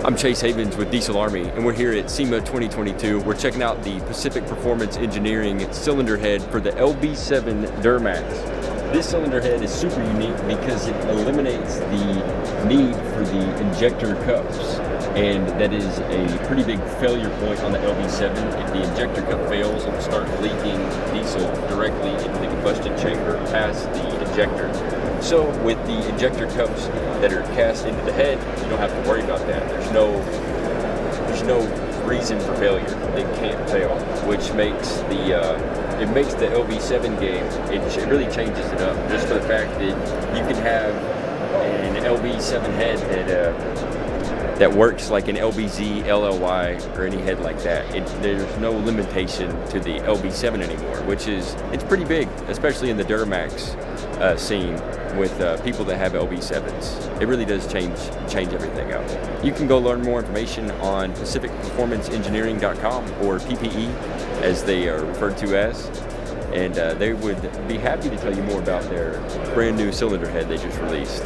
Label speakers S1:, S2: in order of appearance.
S1: I'm Chase Havens with Diesel Army, and we're here at SEMA 2022. We're checking out the Pacific Performance Engineering cylinder head for the LB7 Duramax. This cylinder head is super unique because it eliminates the need for the injector cups, and that is a pretty big failure point on the LB7. If the injector cup fails, it will start leaking diesel directly into the combustion chamber past the injector. So with the injector cups that are cast into the head, you don't have to worry about that. There's no reason for failure. They can't fail, which makes the LB7 game, it really changes it up, just for the fact that you can have an LB7 head that works like an LBZ, LLY, or any head like that. There's no limitation to the LB7 anymore, it's pretty big, especially in the Duramax scene with people that have LB7s. It really does change everything up. You can go learn more information on PacificPerformanceEngineering.com, or PPE as they are referred to as, and they would be happy to tell you more about their brand new cylinder head they just released.